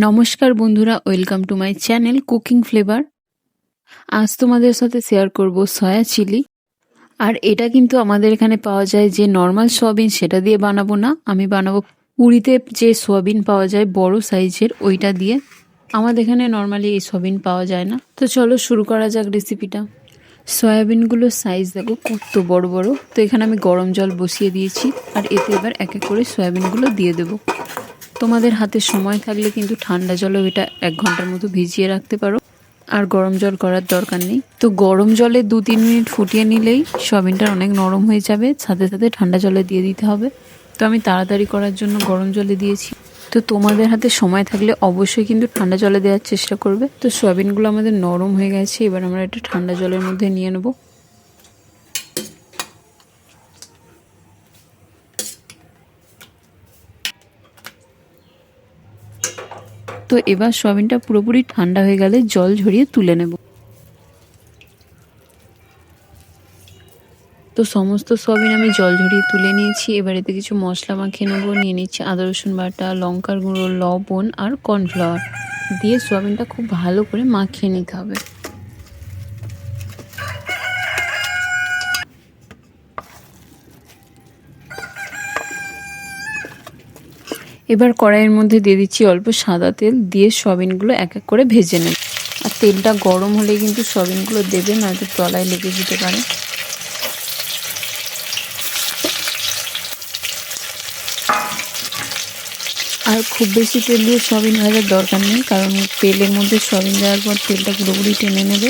নমস্কার বন্ধুরা, welcome to my channel cooking flavour. আজ তোমাদের সাথে শেয়ার করব সয়া চিলি। আর এটা কিন্তু আমাদের এখানে পাওয়া যায় যে নর্মাল সয়াবিন, সেটা দিয়ে বানাবো না। আমি বানাবো পুরীতে যে সয়াবিন পাওয়া যায় বড় সাইজের, ওইটা দিয়ে। আমাদের এখানে নর্মালি এই সয়াবিন পাওয়া যায় না। তো চলো শুরু করা যাক রেসিপিটা। সয়াবিনগুলোর সাইজ দেখো কত বড় বড়। তো এখানে আমি গরম জল বসিয়ে দিয়েছি, আর এতে এবার এক এক করে সয়াবিনগুলো দিয়ে দেবো। তোমাদের হাতে সময় থাকলে কিন্তু ঠান্ডা জলেও এটা 1 ঘন্টার মতো ভিজিয়ে রাখতে পারো, আর গরম জল করার দরকার নেই। তো গরম জলে 2-3 মিনিট ফুটিয়ে নিলেই সয়াবিনটা অনেক নরম হয়ে যাবে। সাথে সাথে ঠান্ডা জলে দিয়ে দিতে হবে। তো আমি তাড়াতাড়ি করার জন্য গরম জলে দিয়েছি। তো তোমাদের হাতে সময় থাকলে অবশ্যই কিন্তু ঠান্ডা জলে দেওয়ার চেষ্টা করবে। তো সয়াবিনগুলো আমাদের নরম হয়ে গেছে, এবার আমরা এটা ঠান্ডা জলের মধ্যে নিয়ে নেবো। তো এবার সয়াবিনটা পুরোপুরি ঠান্ডা হয়ে গেলে জল ঝরিয়ে তুলে নেব। তো সমস্ত সয়াবিন আমি জল ঝরিয়ে তুলে নিয়েছি। এবার এতে কিছু মশলা মাখিয়ে নেবো। নিয়ে নিচ্ছি আদা রসুন বাটা, লঙ্কার গুঁড়ো, লবণ আর কর্নফ্লাওয়ার দিয়ে সয়াবিনটা খুব ভালো করে মাখিয়ে নিতে হবে। এবার কড়াইয়ের মধ্যে দিয়ে দিচ্ছি অল্প সাদা তেল, দিয়ে সয়াবিনগুলো এক এক করে ভেজে নেব। আর তেলটা গরম হলে কিন্তু সয়াবিনগুলো দেবে, নয়তো তলায় লেগে যেতে পারে। আর খুব বেশি তেল দিয়ে সয়াবিন ভাজার দরকার নেই, কারণ তেলের মধ্যে সয়াবিন দেওয়ার পর তেলটা পুরোপুরি টেনে নেবে।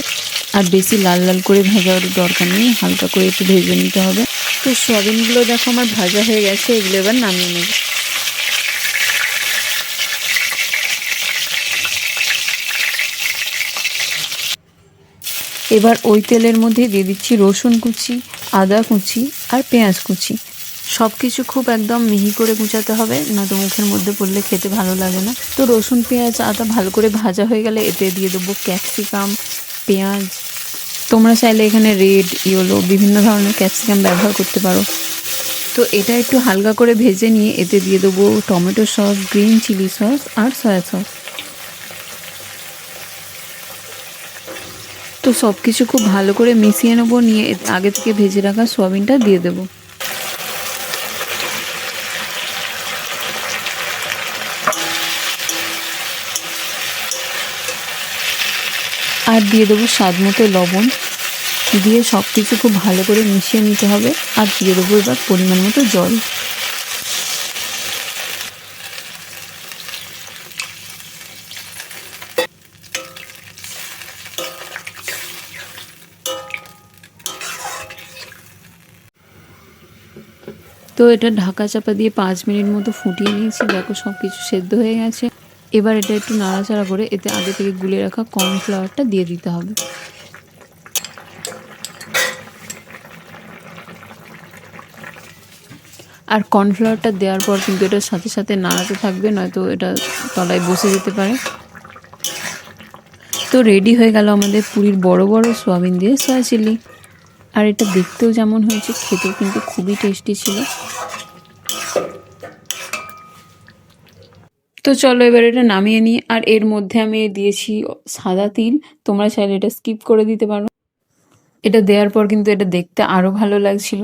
আর বেশি লাল লাল করে ভাজার দরকার নেই, হালকা করে একটু ভেজে নিতে হবে। তো সয়াবিনগুলো দেখো আমার ভাজা হয়ে গেছে, এগুলো এবার নামিয়ে নেব। এবার ওই তেলের মধ্যে দিয়ে দিচ্ছি রসুন কুচি, আদা কুচি আর পেঁয়াজ কুচি। সব কিছু খুব একদম মিহি করে কুচাতে হবে, না তো মুখের মধ্যে পড়লে খেতে ভালো লাগে না। তো রসুন পেঁয়াজ আদা ভালো করে ভাজা হয়ে গেলে এতে দিয়ে দেবো ক্যাপসিকাম, পেঁয়াজ। তোমরা চাইলে এখানে রেড, ইয়েলো বিভিন্ন ধরনের ক্যাপসিকাম ব্যবহার করতে পারো। তো এটা একটু হালকা করে ভেজে নিয়ে এতে দিয়ে দেবো tomato sauce, green chilli sauce আর সয়া সস। তো সব কিছু খুব ভালো করে মিশিয়ে নেবো। নিয়ে আগে থেকে ভেজে রাখা সয়াবিনটা দিয়ে দেবো। আর দিয়ে দেবো স্বাদ মতো লবণ। দিয়ে সব কিছু খুব ভালো করে মিশিয়ে নিতে হবে। আর দিয়ে দেবো এবার পরিমাণ মতো জল। তো এটা ঢাকা চাপা দিয়ে 5 মিনিট মতো ফুটিয়ে নিয়েছি। দেখো সব কিছু সেদ্ধ হয়ে গেছে। এবার এটা একটু নাড়াচাড়া করে এতে আগে থেকে গুলে রাখা কর্নফ্লাওয়ারটা দিয়ে দিতে হবে। আর কর্নফ্লাওয়ারটা দেওয়ার পর কিন্তু এটার সাথে সাথে নাড়াতে থাকবে, নয়তো এটা তলায় বসে যেতে পারে। তো রেডি হয়ে গেল আমাদের পুরীর বড় বড় সয়াবিন দিয়ে সয়া চিলি। আর এটা দেখতেও যেমন হয়েছে, খেতেও কিন্তু খুবই টেস্টি ছিল। তো চলো এবার এটা নামিয়ে নিই। আর এর মধ্যে আমি দিয়েছি সাদা তিল। তোমরা চাইলে এটা স্কিপ করে দিতে পারো। এটা দেওয়ার পর কিন্তু এটা দেখতে আরো ভালো লাগছিল।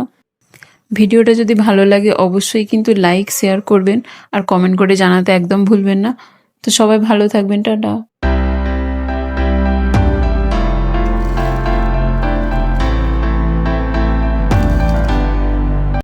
ভিডিওটা যদি ভালো লাগে অবশ্যই কিন্তু লাইক শেয়ার করবেন, আর কমেন্ট করে জানাতে একদম ভুলবেন না। তো সবাই ভালো থাকবেন, টাটা।